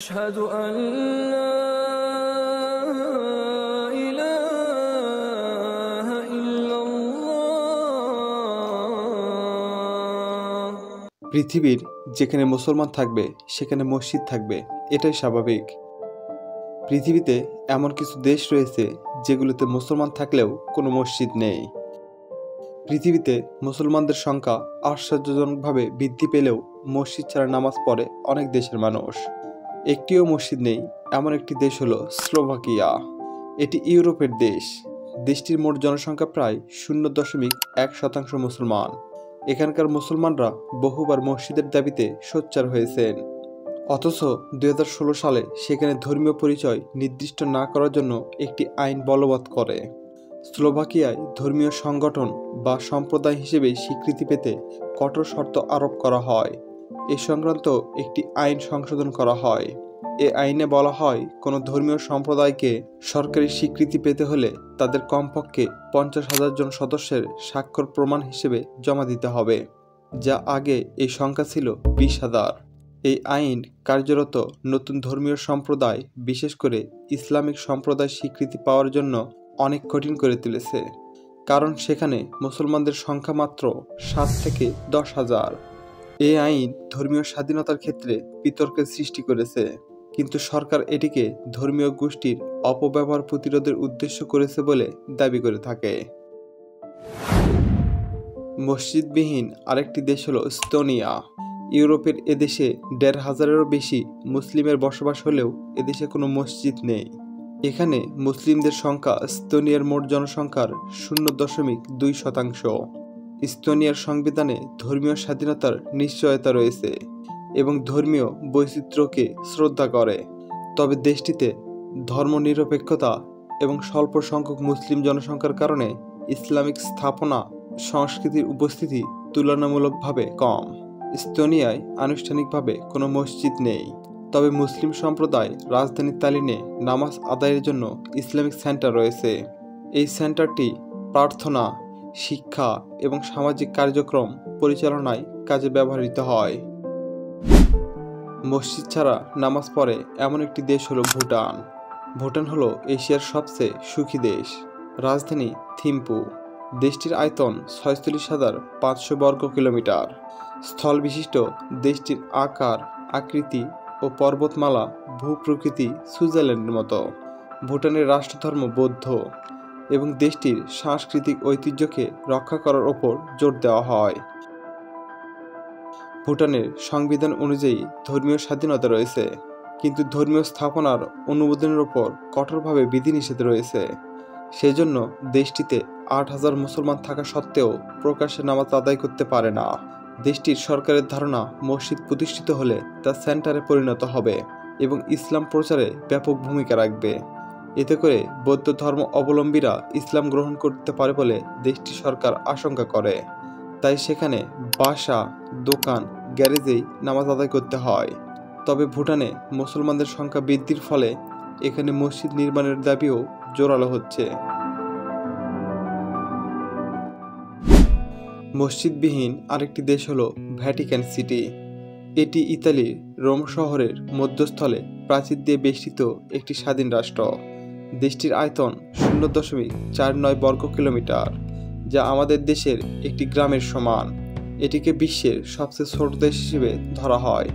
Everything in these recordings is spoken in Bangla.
أشهد أن لا إله إلا الله। পৃথিবীর যেখানে মুসলমান থাকবে সেখানে মসজিদ থাকবে, এটাই স্বাভাবিক। পৃথিবীতে এমন কিছু দেশ রয়েছে যেগুলোতে মুসলমান থাকলেও কোনো মসজিদ নেই। পৃথিবীতে মুসলমানদের সংখ্যা আশ্চর্যজনকভাবে বৃদ্ধি পেলেও মসজিদ ছাড়া নামাজ পড়ে অনেক দেশের মানুষ। একটিও মসজিদ নেই এমন একটি দেশ হলো স্লোভাকিয়া। এটি ইউরোপের দেশ। দেশটির মোট জনসংখ্যা প্রায় 0.1% মুসলমান। এখানকার মুসলমানরা বহুবার মসজিদের দাবিতে সোচ্চার হয়েছেন, অথচ 2016 সালে সেখানে ধর্মীয় পরিচয় নির্দিষ্ট না করার জন্য একটি আইন বলবৎ করে। স্লোভাকিয়ায় ধর্মীয় সংগঠন বা সম্প্রদায় হিসেবে স্বীকৃতি পেতে কঠোর শর্ত আরোপ করা হয়। এ সংক্রান্ত একটি আইন সংশোধন করা হয়। এ আইনে বলা হয়, কোনো ধর্মীয় সম্প্রদায়কে সরকারি স্বীকৃতি পেতে হলে তাদের কমপক্ষে 50,000 জন সদস্যের স্বাক্ষর প্রমাণ হিসেবে জমা দিতে হবে, যা আগে এই সংখ্যা ছিল 20,000। এই আইন কার্যরত নতুন ধর্মীয় সম্প্রদায়, বিশেষ করে ইসলামিক সম্প্রদায় স্বীকৃতি পাওয়ার জন্য অনেক কঠিন করে তুলেছে, কারণ সেখানে মুসলমানদের সংখ্যা মাত্র 7 থেকে 10,000। এই আইন ধর্মীয় স্বাধীনতার ক্ষেত্রে বিতর্কের সৃষ্টি করেছে, কিন্তু সরকার এটিকে ধর্মীয় গোষ্ঠীর অপব্যবহার প্রতিরোধের উদ্দেশ্য করেছে বলে দাবি করে থাকে। মসজিদবিহীন আরেকটি দেশ হলো এস্তোনিয়া। ইউরোপের এদেশে 1,500-এরও বেশি মুসলিমের বসবাস হলেও এদেশে কোনো মসজিদ নেই। এখানে মুসলিমদের সংখ্যা এস্তোনিয়ার মোট জনসংখ্যার 0.2%। এস্তোনিয়ার সংবিধানে ধর্মীয় স্বাধীনতার নিশ্চয়তা রয়েছে এবং ধর্মীয় বৈচিত্র্যকে শ্রদ্ধা করে। তবে দেশটিতে ধর্মনিরপেক্ষতা এবং স্বল্প সংখ্যক মুসলিম জনসংখ্যার কারণে ইসলামিক স্থাপনা সংস্কৃতির উপস্থিতি তুলনামূলকভাবে কম। এস্তোনিয়ায় আনুষ্ঠানিকভাবে কোনো মসজিদ নেই, তবে মুসলিম সম্প্রদায় রাজধানী তালিনে নামাজ আদায়ের জন্য ইসলামিক সেন্টার রয়েছে। এই সেন্টারটি প্রার্থনা, শিক্ষা এবং সামাজিক কার্যক্রম পরিচালনায় কাজে ব্যবহৃত হয়। মসজিদ ছাড়া নামাজ পড়ে এমন একটি দেশ হলো ভুটান। ভুটান হলো এশিয়ার সবচেয়ে সুখী দেশ। রাজধানী থিম্পু। দেশটির আয়তন 46,500 বর্গ কিলোমিটার। স্থল বিশিষ্ট দেশটির আকার, আকৃতি ও পর্বতমালা ভূপ্রকৃতি সুইজারল্যান্ডের মতো। ভুটানের রাষ্ট্রধর্ম বৌদ্ধ এবং দেশটির সাংস্কৃতিক ঐতিহ্যকে রক্ষা করার ওপর জোর দেওয়া হয়। ভুটানের সংবিধান অনুযায়ী ধর্মীয় স্বাধীনতা রয়েছে, কিন্তু ধর্মীয় স্থাপনার অনুমোদনের ওপর কঠোরভাবে বিধিনিষেধ রয়েছে। সেজন্য দেশটিতে 8,000 মুসলমান থাকা সত্ত্বেও প্রকাশ্যে নামাজ আদায় করতে পারে না। দেশটির সরকারের ধারণা, মসজিদ প্রতিষ্ঠিত হলে তা সেন্টারে পরিণত হবে এবং ইসলাম প্রচারে ব্যাপক ভূমিকা রাখবে। এতে করে বৌদ্ধ ধর্ম অবলম্বীরা ইসলাম গ্রহণ করতে পারে বলে দেশটির সরকার আশঙ্কা করে। তাই সেখানে বাসা, দোকান, গ্যারেজেই নামাজ আদায় করতে হয়। তবে ভুটানে মুসলমানদের সংখ্যা বৃদ্ধির ফলে এখানে মসজিদ নির্মাণের দাবিও জোরালো হচ্ছে। মসজিদবিহীন আরেকটি দেশ হলো ভ্যাটিকান সিটি। এটি ইতালির রোম শহরের মধ্যস্থলে প্রাচীর দিয়ে বেষ্টিত একটি স্বাধীন রাষ্ট্র। দেশটির আয়তন 0.49 বর্গ কিলোমিটার, যা আমাদের দেশের একটি গ্রামের সমান। এটিকে বিশ্বের সবচেয়ে ছোট দেশ হিসেবে ধরা হয়।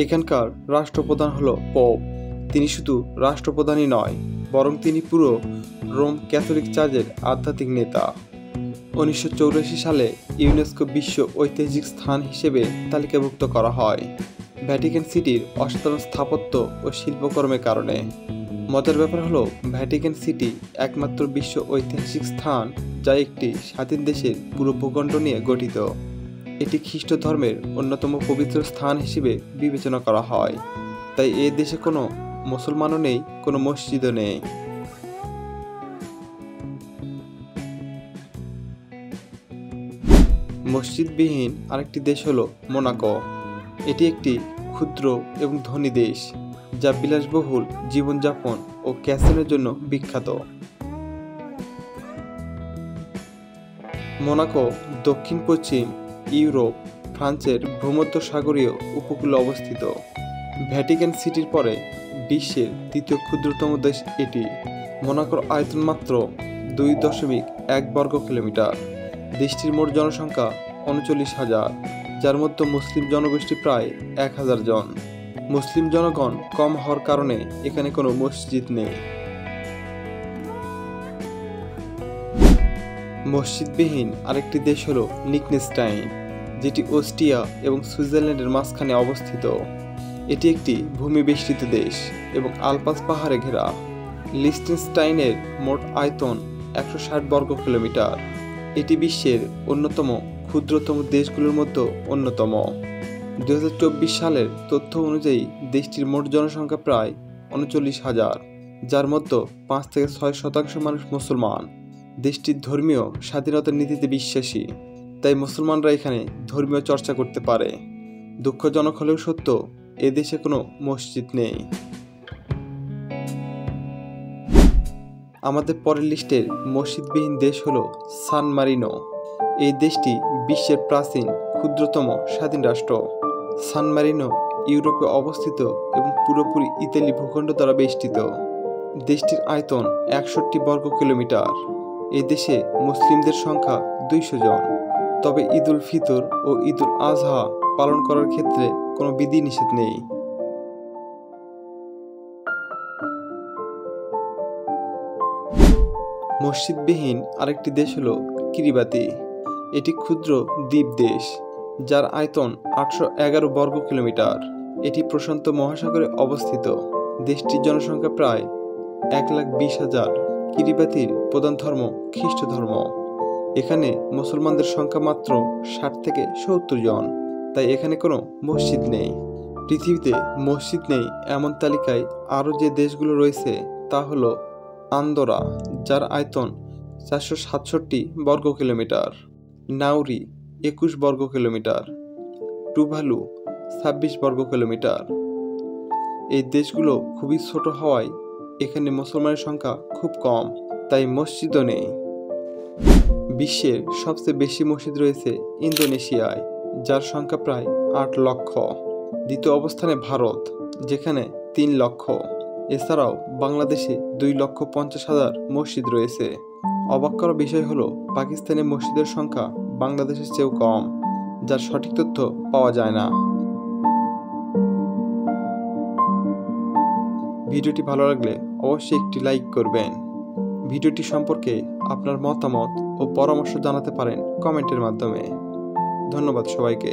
এখানকার রাষ্ট্রপ্রধান হলো পোপ। তিনি শুধু রাষ্ট্রপ্রধানই নয়, বরং তিনি পুরো রোম ক্যাথলিক চার্চের আধ্যাত্মিক নেতা। 1984 সালে ইউনেস্কো বিশ্ব ঐতিহাসিক স্থান হিসেবে তালিকাভুক্ত করা হয় ভ্যাটিকান সিটির অসাধারণ স্থাপত্য ও শিল্পকর্মের কারণে। মজার ব্যাপার হলো, ভ্যাটিকান সিটি একমাত্র বিশ্ব ঐতিহাসিক স্থান যা একটি স্বাধীন দেশের পুরো ভূখণ্ড নিয়ে গঠিত। এটি খ্রিস্ট ধর্মের অন্যতম পবিত্র স্থান হিসেবে বিবেচনা করা হয়। তাই এই দেশে কোনো মুসলমানও নেই, কোনো মসজিদও নেই। মসজিদবিহীন আরেকটি দেশ হলো মোনাকো। এটি একটি ক্ষুদ্র এবং ধনী দেশ, যা বিলাসবহুল জীবনযাপন ও ক্যাসিনোর জন্য বিখ্যাত। মোনাকো দক্ষিণ পশ্চিম ইউরোপ, ফ্রান্সের ভূমধ্যসাগরীয় উপকূলে অবস্থিত। ভ্যাটিকান সিটির পরে বিশ্বের তৃতীয় ক্ষুদ্রতম দেশ এটি। মোনাকোর আয়তন মাত্র 2.1 বর্গ কিলোমিটার। দেশটির মোট জনসংখ্যা 39,000, যার মধ্যে মুসলিম জনগোষ্ঠী প্রায় 1,000 জন। মুসলিম জনগণ কম হওয়ার কারণে এখানে কোনো মসজিদ নেই। মসজিদবিহীন আরেকটি দেশ হলো লিখটেনস্টাইন, যেটি অস্ট্রিয়া এবং সুইজারল্যান্ডের মাঝখানে অবস্থিত। এটি একটি ভূমিবেষ্টিত দেশ এবং আলপাস পাহাড়ে ঘেরা। লিখটেনস্টাইনের মোট আয়তন 160 বর্গ কিলোমিটার। এটি বিশ্বের অন্যতম ক্ষুদ্রতম দেশগুলোর মধ্যে অন্যতম। 2024 সালের তথ্য অনুযায়ী দেশটির মোট জনসংখ্যা প্রায় 39,000, যার মধ্যে 5 থেকে 6% মানুষ মুসলমান। দেশটির ধর্মীয় স্বাধীনতার নীতিতে বিশ্বাসী, তাই মুসলমানরা এখানে ধর্মীয় চর্চা করতে পারে। দুঃখজনক হলেও সত্য, এ দেশে কোনো মসজিদ নেই। আমাদের পরের লিস্টের মসজিদবিহীন দেশ হলো সান মারিনো। এই দেশটি বিশ্বের প্রাচীন ক্ষুদ্রতম স্বাধীন রাষ্ট্র। সান মারিনো ইউরোপে অবস্থিত এবং পুরোপুরি ইতালি ভূখণ্ড দ্বারা বেষ্টিত। দেশটির আয়তন 61 বর্গ কিলোমিটার। এই দেশে মুসলিমদের সংখ্যা 200 জন, তবে ঈদ উল ফিতর ও ঈদ উল আজহা পালন করার ক্ষেত্রে কোনো বিধিনিষেধ নেই। মসজিদবিহীন আরেকটি দেশ হলো কিরিবাতি। এটি ক্ষুদ্র দ্বীপ দেশ, যার আয়তন 811 বর্গ কিলোমিটার। এটি প্রশান্ত মহাসাগরে অবস্থিত। দেশটির জনসংখ্যা প্রায় 120,000। কিরিবাতির প্রধান ধর্ম খ্রিস্ট ধর্ম। এখানে মুসলমানদের সংখ্যা মাত্র 60 থেকে 70 জন, তাই এখানে কোনো মসজিদ নেই। পৃথিবীতে মসজিদ নেই এমন তালিকায় আরও যে দেশগুলো রয়েছে তা হলো আন্দোরা, যার আয়তন 467 বর্গ কিলোমিটার, নাউরি 21 বর্গ কিলোমিটার, টুভালু 26 বর্গ কিলোমিটার। এই দেশগুলো খুবই ছোট হওয়ায় এখানে মুসলমানের সংখ্যা খুব কম, তাই মসজিদও নেই। বিশ্বের সবচেয়ে বেশি মসজিদ রয়েছে ইন্দোনেশিয়ায়, যার সংখ্যা প্রায় 8 লক্ষ। দ্বিতীয় অবস্থানে ভারত, যেখানে 3 লক্ষ। এছাড়াও বাংলাদেশে 2,50,000 মসজিদ রয়েছে। অবাক করা বিষয় হলো পাকিস্তানে মসজিদের সংখ্যা বাংলাদেশের চেয়েও কম, যার সঠিক তথ্য পাওয়া যায় না। ভিডিওটি ভালো লাগলে অবশ্যই একটি লাইক করবেন। ভিডিওটি সম্পর্কে আপনার মতামত ও পরামর্শ জানাতে পারেন কমেন্টের মাধ্যমে। ধন্যবাদ সবাইকে।